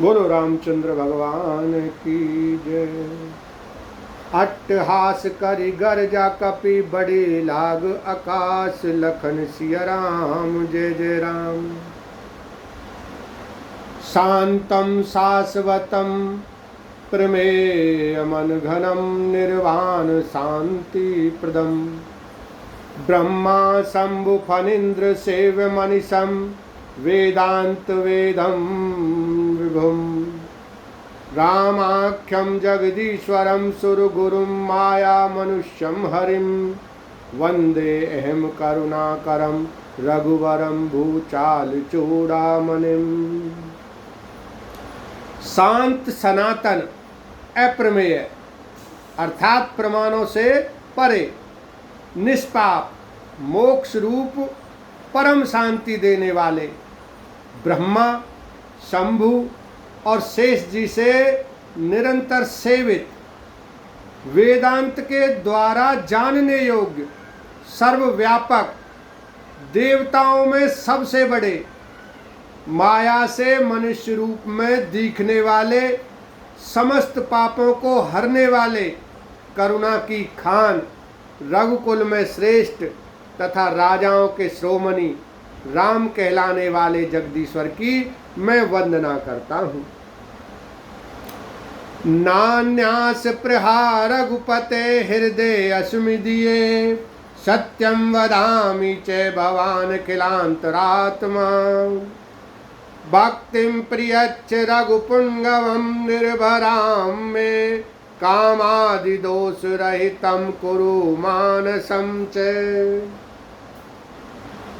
बोलो रामचंद्र भगवान की जय। अट्टहास करि गरजा कपि बड़े लाग आकाश लखन सिया राम जय जय राम। शांतं शाश्वतं प्रमेयमन घनं निर्वाण शांति प्रदम ब्रह्मा शंभु फणीन्द्र सेव्य मनीषं वेदांत वेदं विभुम रामाख्यं जगदीश्वरं सुरगुरुं माया मनुष्यं हरिं वंदे अहम करुणाकरं रघुवरं भूचाल चूड़ामणिं। शांत सनातन अप्रमेय अर्थात प्रमाणों से परे निष्पाप मोक्ष रूप परम शांति देने वाले ब्रह्मा शंभु और शेष जी से निरंतर सेवित वेदांत के द्वारा जानने योग्य सर्वव्यापक देवताओं में सबसे बड़े माया से मनुष्य रूप में दिखने वाले समस्त पापों को हरने वाले करुणा की खान रघुकुल में श्रेष्ठ तथा राजाओं के श्रोमणी राम कहलाने वाले जगदीश्वर की मैं वंदना करता हूँ। नान्यास प्रहार रघुपते हृदय अस्मिदिये सत्यं वदामि च भवान् खिलान्तरात्मा भक्तिं प्रियच्च रघुपुंगवं निर्भरां मे कामादि दोष रहितं कुरु मानसं च।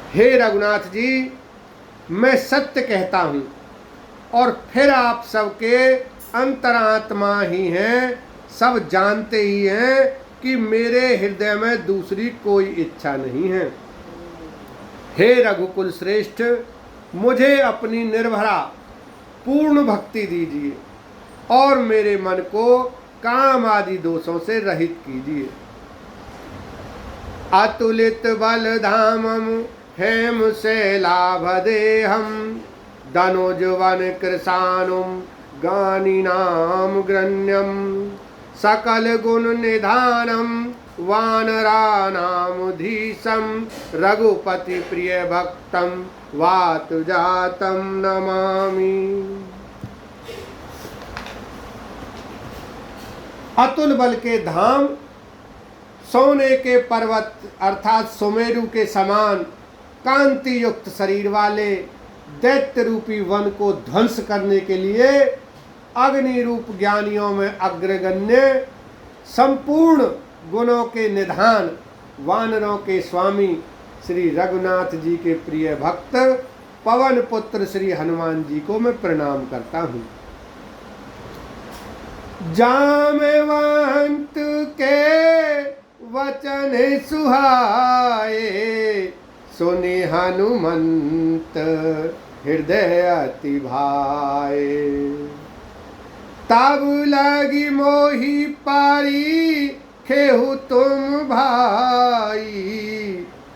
हे रघुनाथ जी, मैं सत्य कहता हूँ और फिर आप सबके अंतरात्मा ही हैं, सब जानते ही हैं कि मेरे हृदय में दूसरी कोई इच्छा नहीं है। हे रघुकुल श्रेष्ठ, मुझे अपनी निर्भरा पूर्ण भक्ति दीजिए और मेरे मन को काम आदि दोषों से रहित कीजिए। अतुलित बल धामम हेम शैलाभदेहम धनुजवन कृशानुम गानिनाम ग्रण्यम सकल गुण निधानम वानरानाम धीशम रघुपति प्रिय भक्तम वातु जातम नमामि। अतुल बल के धाम सोने के पर्वत अर्थात सुमेरु के समान कांति युक्त शरीर वाले दैत्य रूपी वन को ध्वंस करने के लिए अग्नि रूप ज्ञानियों में अग्रगण्य संपूर्ण गुणों के निधान वानरों के स्वामी श्री रघुनाथ जी के प्रिय भक्त पवन पुत्र श्री हनुमान जी को मैं प्रणाम करता हूँ। जामवंत के वचन सुहाए सुनि हनुमंत हृदय अति भाए तब लगी मोहि पारी खेहु तुम भाई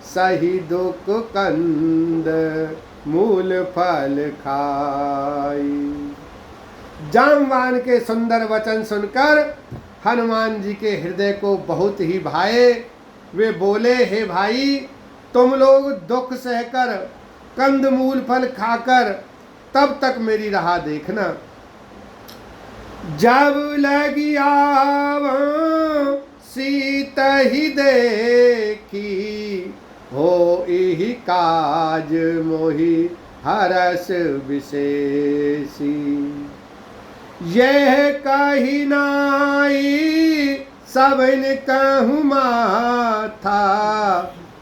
सही दुख कंद मूल फल खाई। जामवान के सुंदर वचन सुनकर हनुमान जी के हृदय को बहुत ही भाए। वे बोले, हे भाई, तुम लोग दुख सहकर कंद मूल फल खाकर तब तक मेरी राह देखना। जब लगी आव सीता ही देखी हो इही काज मोहि हरस विशेषी यह कही नाई सबन कहूँ माथा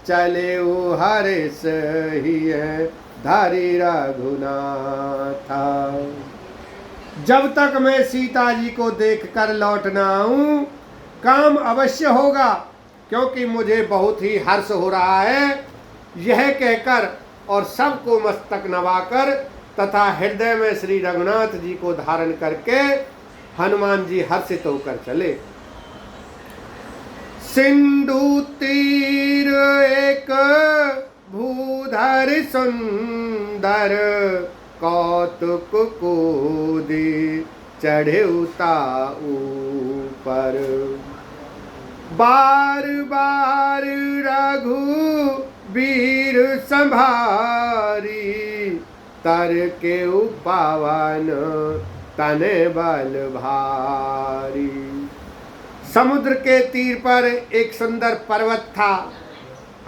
चले ओ हरिस ही धारी रघुनाथा। जब तक मैं सीता जी को देखकर लौट न आऊं काम अवश्य होगा, क्योंकि मुझे बहुत ही हर्ष हो रहा है। यह कहकर और सबको मस्तक नवाकर तथा हृदय में श्री रघुनाथ जी को धारण करके हनुमान जी हर्षित होकर चले। सिंधु तीर एक भूधर सुंदर कौतुक कूदी चढ़े उता ऊपर। बार बार रघुबीर संभारी तर के पावन तने बल भारी। समुद्र के तीर पर एक सुंदर पर्वत था।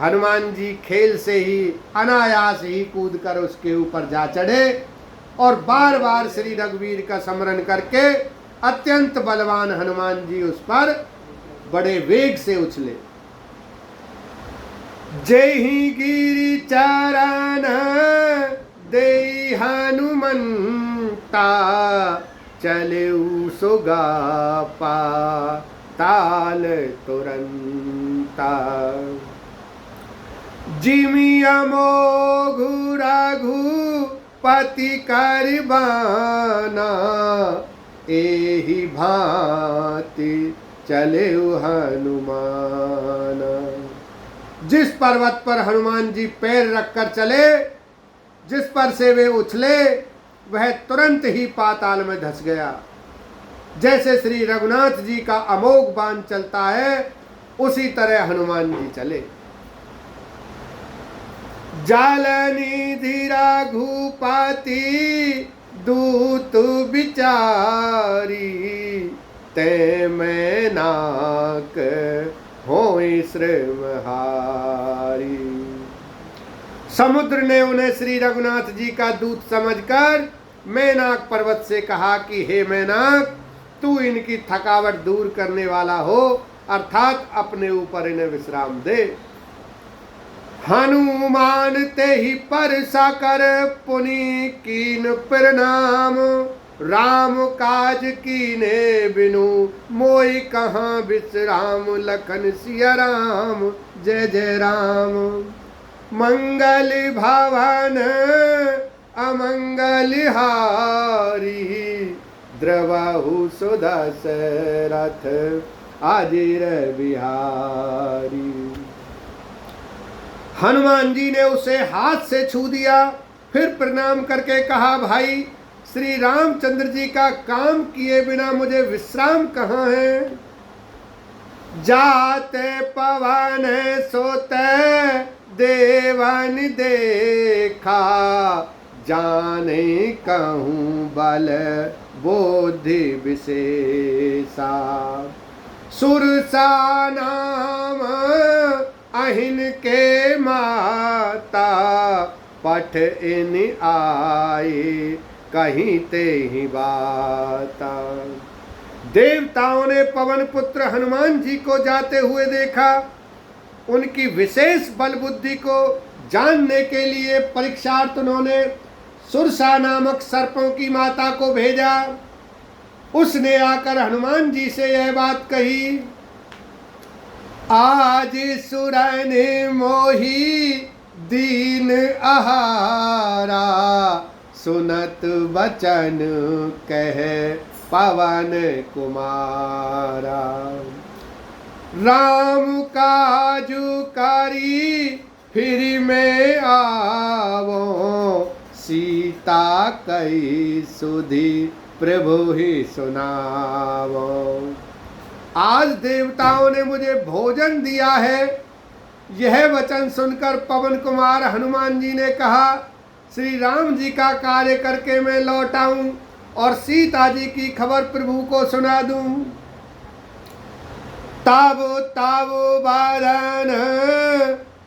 हनुमान जी खेल से ही अनायास ही कूदकर उसके ऊपर जा चढ़े और बार बार श्री रघुवीर का स्मरण करके अत्यंत बलवान हनुमान जी उस पर बड़े वेग से उछले। जय ही गिरि चरण देई हनुमंता चले सुगा ताल तुरंता। जिमि अमोघ रघुपति करबाना एहि भांति चले हनुमान। जिस पर्वत पर हनुमान जी पैर रखकर चले, जिस पर से वे उछले, वह तुरंत ही पाताल में धंस गया। जैसे श्री रघुनाथ जी का अमोघ बाण चलता है, उसी तरह हनुमान जी चले। जालनिधि रघुपति दूत विचारी ते मैं नाक होई श्रमहारी। समुद्र ने उन्हें श्री रघुनाथ जी का दूत समझकर मैनाक पर्वत से कहा कि हे मैनाक, तू इनकी थकावट दूर करने वाला हो, अर्थात अपने ऊपर इन्हें विश्राम दे। हनुमान ते ही परसा कर पुनि कीन प्रणाम। राम काज कीने बिनु मोई कहाँ विश्राम। लखन सिया राम जय जय राम। मंगल भवन अमंगल हारी द्रवहु सुदशरथ अजिर बिहारी। हनुमान जी ने उसे हाथ से छू दिया, फिर प्रणाम करके कहा, भाई श्री रामचंद्र जी का काम किए बिना मुझे विश्राम कहाँ है। जाते पवन सोते देवन देखा। जाने कहूँ बल बोधि विशेषा। सुरसा नाम अहिन के माता। पठ इन आए कहीं ते ही बाता। देवताओं ने पवन पुत्र हनुमान जी को जाते हुए देखा। उनकी विशेष बल बुद्धि को जानने के लिए परीक्षार्थ उन्होंने सुरसा नामक सर्पों की माता को भेजा। उसने आकर हनुमान जी से यह बात कही, आज सुरन मोही दीन आहारा। सुनत बचन कह पवन कुमारा। राम काजु करी फिर में आवो। सीता कई सुधि प्रभु ही सुनावो। आज देवताओं ने मुझे भोजन दिया है। यह वचन सुनकर पवन कुमार हनुमान जी ने कहा, श्री राम जी का कार्य करके मैं लौट आऊं और सीता जी की खबर प्रभु को सुना दूं। तावो तावो बारन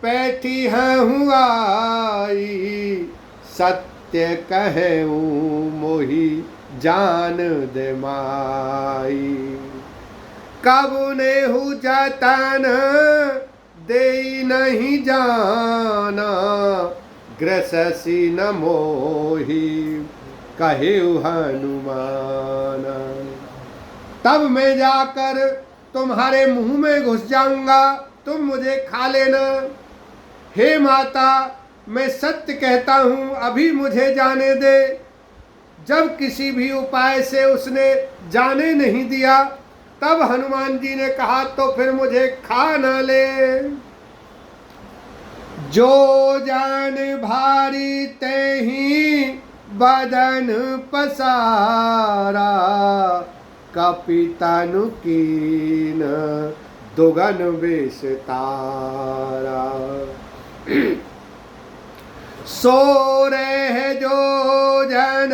पैठी हूँ आई। सत्य कहूँ मोही जान दे माई। कब ने हु जतन दे नहीं जाना। ग्रससी न मोही कहे हनुमान। तब मैं जाकर तुम्हारे मुंह में घुस जाऊंगा, तुम मुझे खा लेना। हे माता, मैं सत्य कहता हूँ, अभी मुझे जाने दे। जब किसी भी उपाय से उसने जाने नहीं दिया, तब हनुमान जी ने कहा तो फिर मुझे खा न ले। जो जान भारी ते ही बदन पसारा, कपितनु कीन दुगन विस्तारा। सोरे जो जन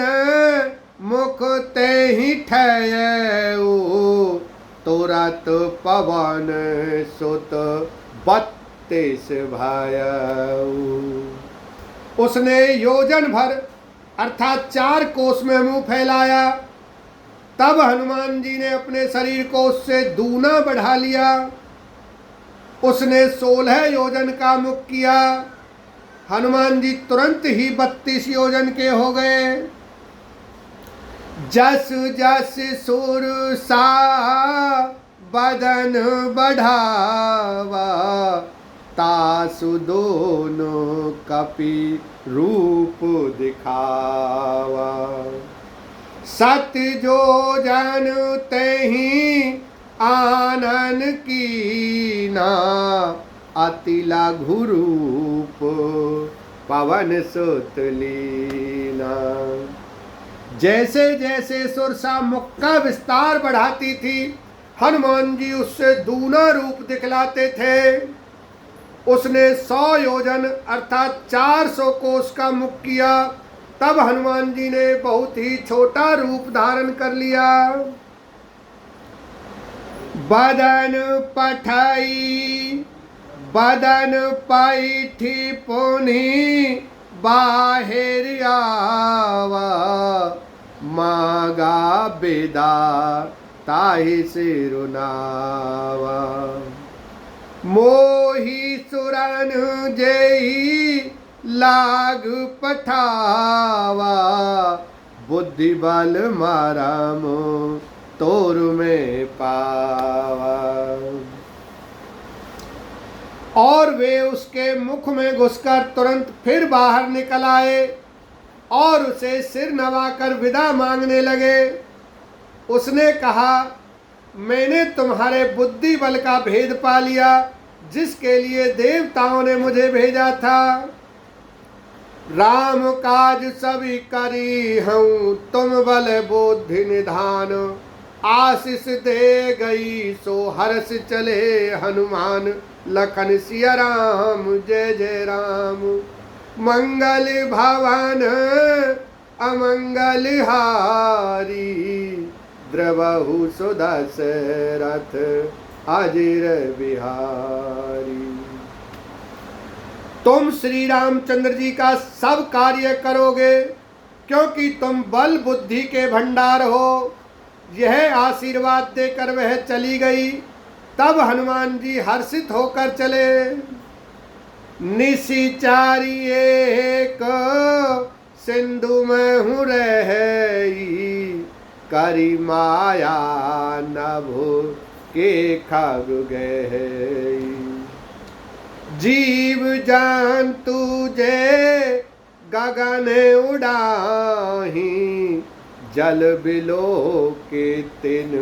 मुख ते ही ठयऊ, तुरत पवन सुत 32 भयऊ। उसने योजन भर अर्थात 4 कोस में मुंह फैलाया। तब हनुमान जी ने अपने शरीर को उससे दूना बढ़ा लिया। उसने 16 योजन का मुख किया। हनुमान जी तुरंत ही 32 योजन के हो गए। जस जस सुर सा बदन बढ़ावा, तासु दोनों कपि रूप दिखावा। सत्य जो जन तेहि आनन कीना, अति लघु रूप पवन सुत लीना। जैसे जैसे सुरसा मुख का विस्तार बढ़ाती थी, हनुमान जी उससे दूना रूप दिखलाते थे। उसने 100 योजन अर्थात 400 कोस का मुख किया। तब हनुमान जी ने बहुत ही छोटा रूप धारण कर लिया। बदन पठाई बदन पैठी पुनि बाहिर आवा, मागा बेदा ताहि सिरुनावा। मोहि सुरन जेहि लाग पठावा, बुद्धि बल माराम तोर में पावा। और वे उसके मुख में घुसकर तुरंत फिर बाहर निकल आए और उसे सिर नवाकर विदा मांगने लगे। उसने कहा, मैंने तुम्हारे बुद्धि बल का भेद पा लिया, जिसके लिए देवताओं ने मुझे भेजा था। राम काज सभी करी हूँ, तुम बल बुद्धि निधान। आशीष दे गई सो हर्ष चले हनुमान, लखन सिया राम जय जय राम। मंगल भवन अमंगल हारी, द्रवहु सुदशरथ अजिर बिहारी। तुम श्री रामचंद्र जी का सब कार्य करोगे, क्योंकि तुम बल बुद्धि के भंडार हो। यह आशीर्वाद देकर वह चली गई। तब हनुमान जी हर्षित होकर चले। निशिचारी एक सिंधु में हूँ रही, करी माया नभो के खग गई। जीव जंतु जे गगन उड़ाही, जल बिलो के तिन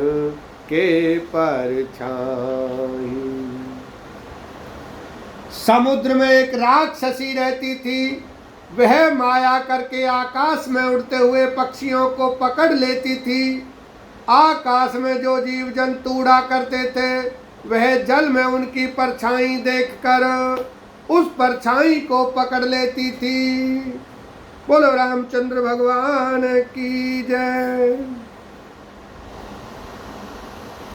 के परछाई। समुद्र में एक राक्षसी रहती थी। वह माया करके आकाश में उड़ते हुए पक्षियों को पकड़ लेती थी। आकाश में जो जीव जंतु उड़ा करते थे, वह जल में उनकी परछाई देखकर उस परछाई को पकड़ लेती थी। बोलो रामचंद्र भगवान की जय।